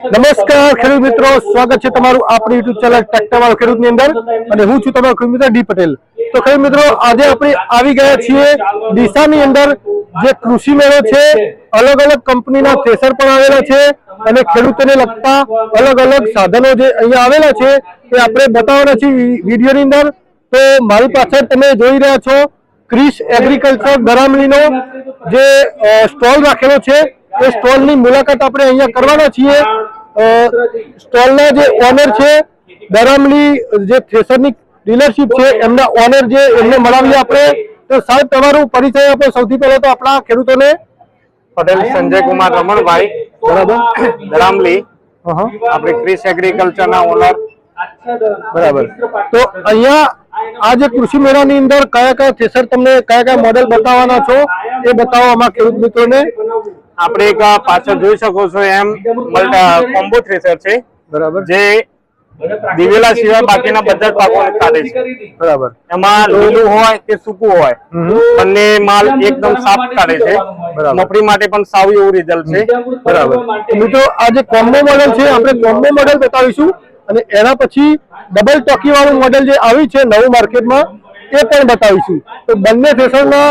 નમસ્કાર ખેડૂત મિત્રો, સ્વાગત છે તમારું આપણી યુટ્યુબ ચેનલ ટ્રેક્ટરવાળો ખેડૂતની અંદર અને હું છું તમારો ખેડૂત મિત્ર ડી પટેલ। તો ખેડૂત મિત્રો, આજે આપણે આવી ગયા છીએ ડીસાની અંદર જે કૃષિ મેળો છે। અલગ અલગ કંપનીના થ્રેસર પણ આવેલા છે અને ખેડૂતોને લગતા અલગ અલગ સાધનો જે અહીંયા આવેલા છે એ આપણે બતાવવાના છે વિડીયોની અંદર। તો મારી પાછળ તમે જોઈ રહ્યા છો ક્રિશ એગ્રીકલ્ચર દરામલીનો જે સ્ટોલ રાખેલો છે। એ સ્ટોલની મુલાકાત આપણે અહીંયા કરવાના છીએ। સ્ટોલના જે ઓનર છે દરામલી જે થ્રેસરની ડીલરશીપ છે એમના ઓનર જે એમને મળાવીએ આપણે। તો સાહેબ, તમારું પરિચય આપો સૌથી પહેલા તો આપણા ખેડૂતોને। પટેલ સંજય કુમાર રમણભાઈ, બરાબર, દરામલી, આપણે ક્રિશ એગ્રીકલ્ચરના ઓનર, બરાબર। તો અહીંયા આ જે કૃષિ મેળાની અંદર કયા કયા થ્રેસર તમને કયા કયા મોડેલ બતાવવાના છો એ બતાવો અમારા ખેડૂત મિત્રોને। આપણે એક પાછળ જોઈ શકો છો એમ કોમ્બો થ્રેસર છે, બરાબર, જે દિવેલા સિવાય બાકીના બધા જ પાકોને કાઢે છે, બરાબર। એમાં લીલું હોય કે સૂકું હોય બંને માલ એકદમ સાફ કાઢે છે। મફળી માટે પણ સાવ એવું રિઝલ્ટ છે, બરાબર। મિત્રો, આ જે કોમ્બો મોડેલ છે આપણે કોમ્બો મોડેલ બતાવીશું અને એના પછી ડબલ ટોકી વાળું મોડેલ જે આવ્યું છે નવું માર્કેટમાં એ પણ બતાવીશું। તો બંને થ્રેસરના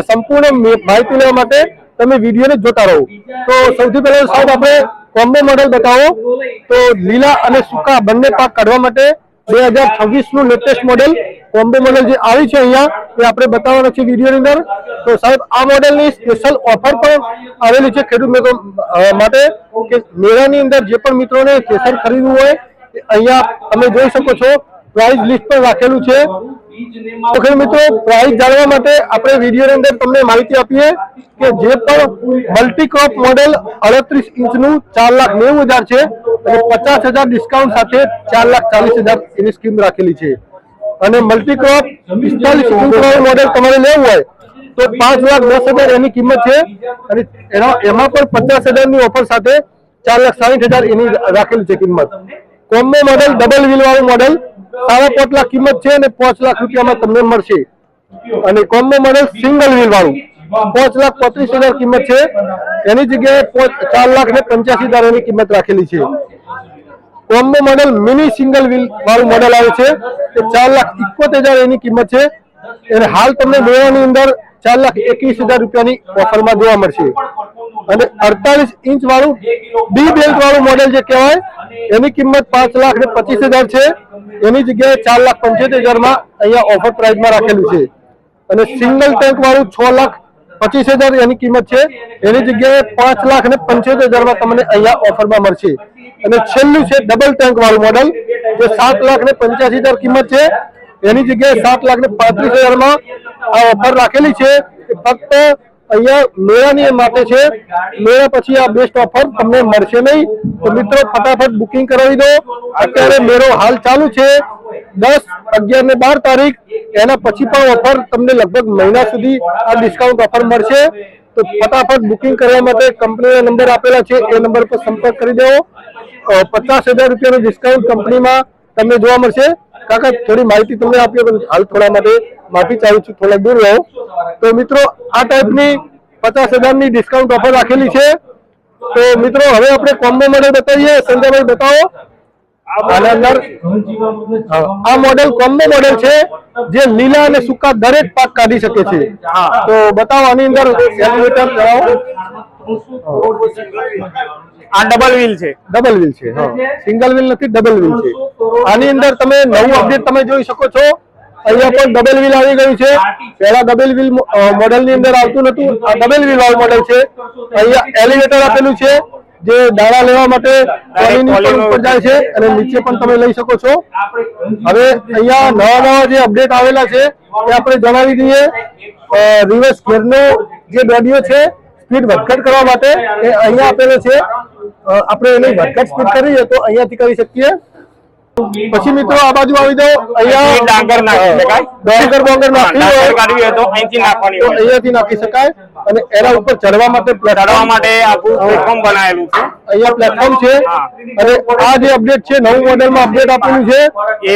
સંપૂર્ણ માહિતી લેવા માટે તમે વિડીયોને જોતા રહો। તો સૌથી પહેલા સાહેબ આપણે કોમ્બો મોડેલ બતાવો। તો લીલા અને સૂકા બંને પાક કાઢવા માટે 2026 નું લેટેસ્ટ મોડેલ કોમ્બો મોડેલ જે આવી છે અહીંયા એ આપણે બતાવવાના છે વિડીયોની અંદર। તો સાહેબ, આ મોડેલની સ્પેશિયલ ઓફર પણ આવેલી છે ખેડૂત મિત્રો માટે કે મેળાની અંદર જે પણ મિત્રોને થ્રેસર ખરીદવું હોય અહીંયા તમે જોઈ શકો છો પ્રાઇસ લિસ્ટ પણ રાખેલું છે। તો ખેડૂત મિત્રો, પ્રાઇસ જાણવા માટે આપણે વિડીયોની અંદર તમને માહિતી આપીએ કે જે પણ મલ્ટીક્રોપ મોડેલ 38 ઇંચનું 4,90,000 છે અને 50,000 ડિસ્કાઉન્ટ સાથે 4,40,000 એની સ્કીમ રાખેલી છે। અને મલ્ટીક્રોપ 45 ઇંચવાળું મોડેલ તમારે લેવું હોય તો 5,10,000 એની કિંમત છે અને એમાં પણ 50,000 ની ઓફર સાથે 4,60,000 એની રાખેલી છે કિંમત। કોમ્બો મોડેલ ડબલ વ્હીલ વાળું મોડેલ 5.5 લાખ કિંમત છે અને 5 લાખ રૂપિયામાં તમને મળશે। અને કોમ્બો મોડેલ સિંગલ વ્હીલ વાળું 5,35,000 કિંમત છે, એની જગ્યાએ 4,85,000 એની કિંમત રાખેલી છે। Combo model mini single wheel વાળું મોડેલ આવે છે એ 4,71,000 એની કિંમત છે અને હાલ તમને મેળાની અંદર 4,21,000 રૂપિયાની ઓફરમાં જોવા મળશે। અને 48 ઇંચ વાળું ડી બેલ્ટ વાળું મોડેલ જે કહેવાય એની કિંમત 5,25,000 છે, એની જગ્યાએ 4,75,000 માં અહીંયા ઓફર પ્રાઇસમાં રાખેલું છે। અને સિંગલ ટેન્ક વાળું 6,25,000 એની કિંમત છે, એની જગ્યાએ 5,75,000 માં તમને અહીંયા ઓફરમાં મળશે। અને છેલ્લું છે ડબલ ટેન્ક વાળું મોડેલ જે 7,85,000 કિંમત છે, એની જગ્યાએ 7,35,000 માં આ ઓફર રાખેલી છે। ફક્ત અહીંયા મેળાની માટે છે, મેળા પછી આ બેસ્ટ ઓફર તમને મળશે નહીં। તો મિત્રો, ફટાફટ બુકિંગ કરાવી દો। અત્યારે મેળો હાલ ચાલુ છે 10, 11 ને 12 તારીખ, એના પછી પણ ઓફર તમને લગભગ મહિના સુધી આ ડિસ્કાઉન્ટ ઓફર મળશે। તો ફટાફટ બુકિંગ કરવા માટે કંપનીના નંબર આપેલા છે એ નંબર પર સંપર્ક કરી દેવો। 50,000 રૂપિયાનું ડિસ્કાઉન્ટ કંપનીમાં તમને જોવા મળશે। કાકા, થોડી માહિતી તમને આપીએ પણ હાલ થોડા માટે માફી ચાહું છું, થોડા દૂર રહો। તો મિત્રો, આ ટાઈપની 50,000 ની ડિસ્કાઉન્ટ ઓફર રાખેલી છે। તો મિત્રો, હવે આપણે કોમ્બો મોડેલ બતાવીએ। સંજયભાઈ બતાવો। આના અંદર આ મોડેલ કોમ્બો મોડેલ છે જે લીલા અને સૂકા દરેક પાક કાઢી શકે છે। તો બતાવો, આની અંદર એલિવેટર જણાવો। આ ડબલ વ્હીલ છે, ડબલ વ્હીલ છે, હા, સિંગલ વ્હીલ નથી, ડબલ વ્હીલ છે। આની અંદર તમે નવું અપડેટ તમે જોઈ શકો છો, અહીંયા પણ ડબલ વ્હીલ આવી ગયું છે। પહેલા ડબલ વ્હીલ મોડેલ ની અંદર આવતું નતું, આ ડબલ વ્હીલ વાળું મોડેલ છે। અહીંયા એલિવેટર આપેલું છે જે દાણા લેવા માટે ઉપર જાય છે અને નીચે પણ તમે લઈ શકો છો। હવે અહીંયા નવા જે અપડેટ આવેલા છે એ આપણે જણાવી દઈએ। રિવર્સ ગિયરનો જે બેડિયો છે સ્પીડ વધઘટ કરવા માટે એ અહીંયા આપેલો છે। આપણે એની વધઘટ સ્પીડ કરીએ તો અહીંયાથી કરી શકીએ। પછી મિત્રો, આ બાજુ આવી જાઓ, અહીંયા ડાંગર નાખી શકાય, ડાંગર બોંગર નાખવી હોય કાઢવી હોય તો અહીંથી નાખવાની હોય, અહીંયાથી નાખી શકાય। અને એના ઉપર ચડવા માટે આખું પ્લેટફોર્મ બનાવેલું છે, અહીંયા પ્લેટફોર્મ છે। અને આ જે અપડેટ છે નવું મોડેલમાં અપડેટ આપેલું છે એ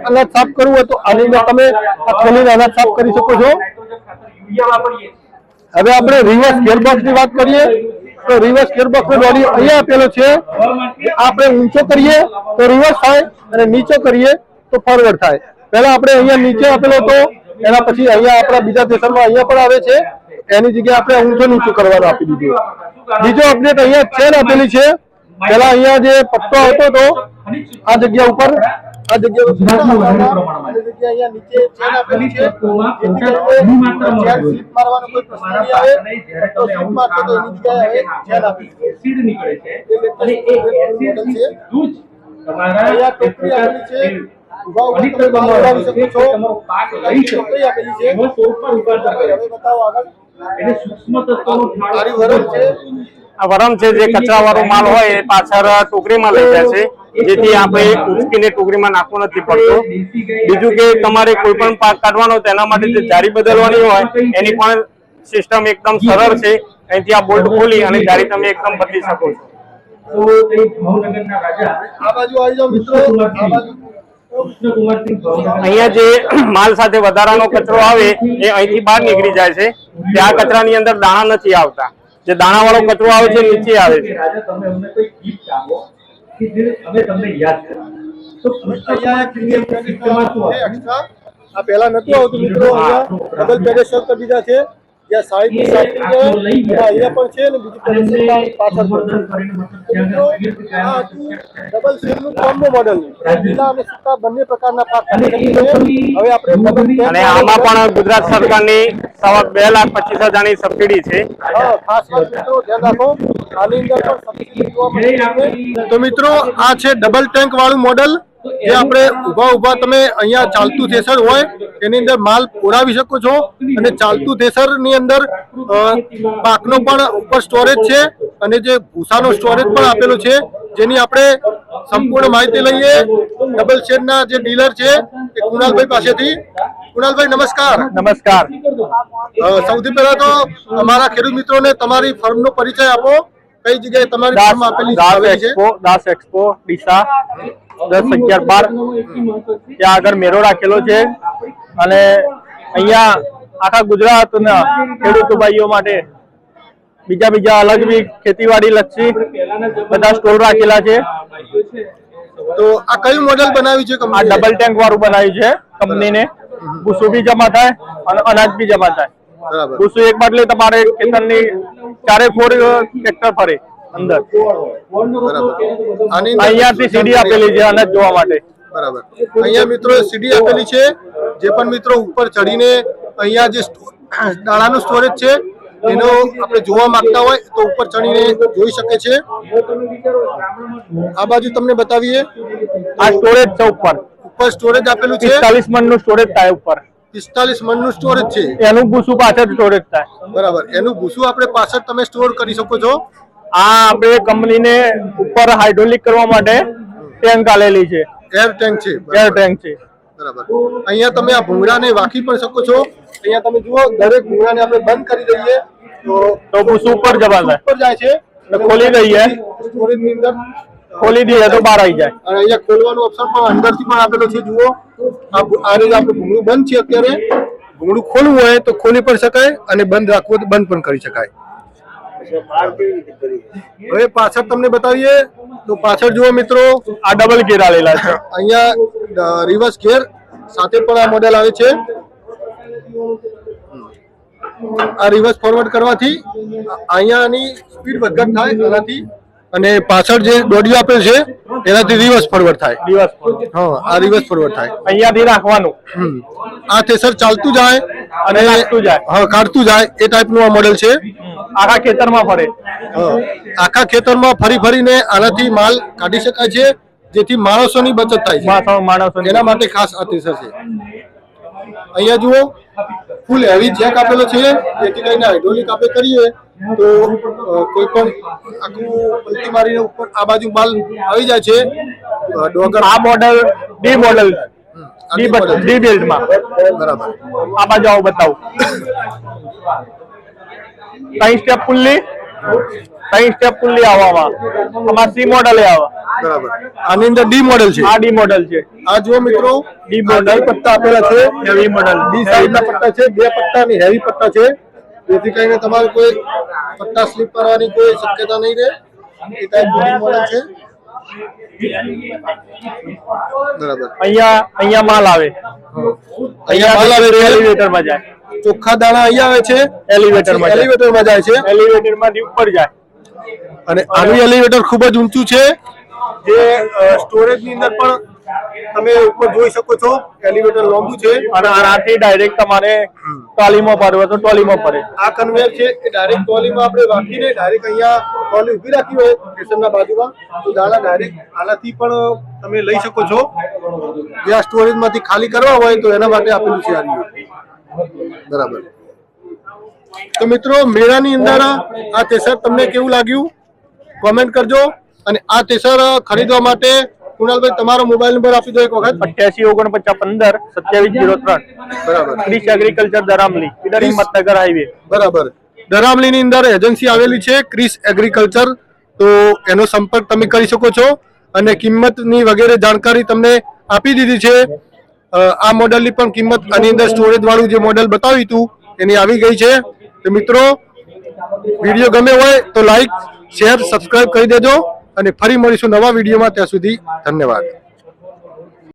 અનાજ સાફ કરવું હોય તો આની અંદર તમે આ ખોલીને અનાજ સાફ કરી શકો છો। હવે આપણે રિવર્સ ગિયરબોક્સ ની વાત કરીએ તો રિવર્સ ગિયરબોક્સ નો બોડી અહીંયા આપેલો છે. આપણે ઊંચો કરીએ તો રિવર્સ થાય અને નીચો કરીએ તો ફોરવર્ડ થાય. પહેલા આપણે અહીંયા નીચે આપેલો હતો, એના પછી અહીંયા આપણા બીજા સ્ટેશનમાં અહીંયા પણ આવે છે, એની જગ્યાએ આપણે ઊંચો નીચું કરવાનું આપી દીધું. બીજો અપડેટ અહીંયા ચેન આપેલી છે. પેલા અહીંયા જે પટ્ટો આવતો હતો આ જગ્યા ઉપર, આ જગ્યા અહીંયા નીચે ચેન આપેલી છે. ચેન સ્લીપ મારવાનો કોઈ પ્રશ્ન નહીં આવે. પટ્ટો સ્લીપ મારતો તો એની જગ્યાએ હવે ચેન આપી છે. અહીંયા ટોપરી આપેલી છે. ઉભા ઉભા તમે બહાર ઉડાવી શકો છો. ટોપરી આપેલી છે. હવે બતાવો આગળ. આરી વરણ છે. આ વરમ છે જે કચરા વાળો માલ હોય એ પાછળ ટોકરીમાં લઈ જાય છે, જેથી આપણે ઉચકીને ટોકરીમાં નાખવો નથી પડતો. બીજું કે તમારે કોઈ પણ પાક કાઢવાનો તેના માટે જે જારી બદલવાની હોય એની પણ સિસ્ટમ એકદમ સરળ છે. અહીંથી આ બોલ્ટ ખોલી અને જારી તમે એકદમ બદલી શકો છો. આ બાજુ આવી જાઓ મિત્રો. આ બાજુ અહીંયા જે માલ સાથે વધારાનો કચરો આવે એ અહીંથી બહાર નીકળી જાય છે. તે આ કચરાની અંદર દાણા નથી આવતા. જે દાણા વાળો કચરો આવે છે નીચે આવે છે. આ પહેલા નતું આવતું મિત્રો. અહીંયા ડબલ પેડેસ્ટલ કરી દીધા છે. જ્યાં સાઈડ અહીંયા પણ છે ને બીજી પેડેસ્ટલ પાછળ પણ છે. આ હતું ડબલ શેલનું કોમ્બો મોડેલ. લીલા અને સૂકા બંને પ્રકારના પાક કરી શકીએ છીએ. હવે આપણે અને આમાં પણ ગુજરાત સરકારની 2,25,000ની સબસિડી છે. ખાસ વાત મિત્રો ધ્યાન રાખો, આની અંદર પણ સબસિડી જોવા મળે છે. તો મિત્રો આ છે ડબલ ટેન્ક વાળું મોડેલ, જે આપણે ઉભા તમે અહીંયા ચાલતું થ્રેસર હોય એની અંદર માલ ઓરાવી શકો છો. અને ચાલતું થ્રેસર ની અંદર પાકનો પણ ઉપર સ્ટોરેજ છે અને જે ભૂસાનો સ્ટોરેજ પણ આપેલો છે, જેની આપણે સંપૂર્ણ માહિતી લઈએ ડબલ શેડના જે ડીલર છે એ કુણાલભાઈ પાસેથી. કુણાલભાઈ નમસ્કાર. નમસ્કાર. સૌથી પહેલા તો અમારા ખેડૂત મિત્રોને તમારી ફર્મનો પરિચય આપો. કઈ જગ્યાએ તમારી ફર્મ આપેલી છે? દાસ એક્સપો ડીસા 10-11-12 ત્યાં આગળ મેળો રાખેલો છે. અને અહીંયા આખા ગુજરાતના ખેડૂત ભાઈઓ માટે બીજા અલગ બી ખેતીવાડી લક્ષી બધા સ્ટોર રાખેલા છે. તો આ કયું મોડેલ બનાવ્યું છે? આ ડબલ ટેન્ક વાળું બનાવ્યું છે કંપનીને. ભૂસું બી જમા થાય અને અનાજ બી જમા થાય. ભૂસું એક બાટલે તમારે ખેતરની 4 ફોર ટ્રેક્ટર ફરે અંદર. અહીંયાથી સીડી આપેલી છે અનાજ જોવા માટે. બરાબર. અહીંયા મિત્રો સીડી આપેલી છે. જે પણ મિત્રો ઉપર ચડીને અહીંયા જે દાણાનું સ્ટોરેજ છે એનો આપણે જોવા માંગતા હોય તો ઉપર ચડીને જોઈ શકે છે. આ બાજુ તમને બતાવીએ. આ સ્ટોરેજ છે. ઉપર સ્ટોરેજ આપેલું છે. 45 મણનું સ્ટોરેજ થાય. ઉપર 45 મણનું સ્ટોરેજ છે. એનું ભૂસું પાછળ સ્ટોરેજ થાય. બરાબર. એનું ભૂસું આપણે પાછળ તમે સ્ટોર કરી શકો છો. આ આપણે કંપનીને ઉપર હાઇડ્રોલિક કરવા માટે ટેન્ક આલેલી છે. એર ટેન્ક છે. એર ટેન્ક છે. બરાબર. અહીંયા તમે આ ભૂંગળાને વાકી પણ શકો છો. અહીંયા તમે જુઓ દરેક ભૂંગળાને આપણે બંધ કરી દઈએ તો ભૂસું ઉપર જવા ઉપર જાય છે. ખોલી દઈએ સ્ટોરેજ ની અંદર ખોલી દઈએ તો બહાર આવી જાય. અને અહીંયા ખોલવાનું ઓપ્શન પણ અંદરથી પણ આપેલો છે. જુઓ આ રીતે આપણે ભૂંગળું બંધ છે. અત્યારે ભૂંગળું ખોલવું હોય તો ખોલી પણ શકાય અને બંધ રાખવું તો બંધ પણ કરી શકાય. હવે પાછળ તમને બતાવીએ તો પાછળ જુઓ મિત્રો આ ડબલ ગેર આલેલા છે. અહીંયા રિવર્સ ગેર સાથે પણ આ મોડેલ આવે છે. આ રિવર્સ ફોરવર્ડ કરવાથી અહીંયાની સ્પીડ વધઘટ થાય એનાથી, અને પાછળ જે ડોડિયો આપેલ છે એનાથી રિવર્સ ફોરવર્ડ થાય. હા, આ રિવર્સ ફોરવર્ડ થાય. અહીંયાથી રાખવાનું. આ થ્રેસર ચાલતું જાય અને કાઢતું જાય એ ટાઈપનું આ મોડેલ છે. આખા ખેતરમાં ફરે. આખા ખેતરમાં ફરીને આનાથી માલ કાઢી શકાય છે, જેથી માણસોની બચત થાય છે. એના માટે ખાસ આ થ્રેસર છે. અહીંયા જુઓ ફૂલ હેવી જેક આપેલો છે, જેથી કરીને હાઇડ્રોલિક આપણે કરીએ તો કોઈ પણ આખું પલટી મારીને ઉપર આ બાજુ માલ આવી જાય છે. આ મોડેલ ડી મોડેલ ડી બિલ્ડમાં. બરાબર. આ બાજુ આવું બતાવું. 3 સ્ટેપ પુલ્લી આવવામાં. આમાં સી મોડેલ આવે. બરાબર. આની અંદર ડી મોડેલ છે. આ ડી મોડેલ છે. આ જુઓ મિત્રો ડી મોડેલ પટ્ટા આપેલા છે. Heavy model. ડી સાઈઝના પટ્ટા છે. 2 પટ્ટાની હેવી પટ્ટા છે. જેથી કરીને તમારે કોઈ પટ્ટા સ્લીપ કરવાની કોઈ શક્યતા નહીં રહે. એ ટાઈપનું મોડલ છે. બરાબર. અહીંયા માલ આવે, અહીંયા માલ આવે છે. એલિવેટરમાં જાય, ચોખ્ખા દાણા અહીંયા આવે છે, એલિવેટરમાં જાય છે, એલિવેટરમાંથી ઉપર જાય. અને આનું એલિવેટર ખૂબ જ ઊંચું છે, જે સ્ટોરેજ ની અંદર પણ તમે ઉપર જોઈ શકો છો. એલિવેટર લાંબુ છે અને આનાથી ડાયરેક્ટ તમારે ટ્રોલીમાં પડવે તો ટ્રોલીમાં પડે. આ કન્વેયર છે એ ડાયરેક્ટ ટ્રોલીમાં આપણે રાખીને ડાયરેક્ટ અહીંયા ટ્રોલી ઊભી રાખી હોય સ્ટેશનના બાજુમાં તો દાણા ડાયરેક્ટ આનાથી પણ તમે લઈ શકો છો. જે આ સ્ટોરેજમાંથી ખાલી કરવા હોય તો એના માટે આપેલું છે આ. બરાબર. તો મિત્રો, મેળાની અંદર આ થ્રેશર તમને કેવું લાગ્યું કોમેન્ટ કરજો. અને આ થ્રેશર ખરીદવા માટે કુણાલભાઈ તમારો મોબાઈલ નંબર આપી દો એક વખત. 884915 2703. બરાબર. Krish agriculture Daramali, Himmatnagar highway. બરાબર. દરામલી ની અંદર એજન્સી આવેલી છે ક્રિશ એગ્રીકલ્ચર, તો એનો સંપર્ક તમે કરી શકો છો. અને કિંમતની વગેરે જાણકારી તમને આપી દીધી છે. આ મોડલની પણ કિંમત આની અંદર સ્ટોરેજ વાળું જે મોડલ બતાવ્યું હતું એની આવી ગઈ છે. તો મિત્રો, વિડીયો ગમે હોય તો લાઈક, શેર, સબસ્ક્રાઇબ કરી દેજો. અને ફરી મળીશું નવા વિડીયોમાં. ત્યાં સુધી ધન્યવાદ.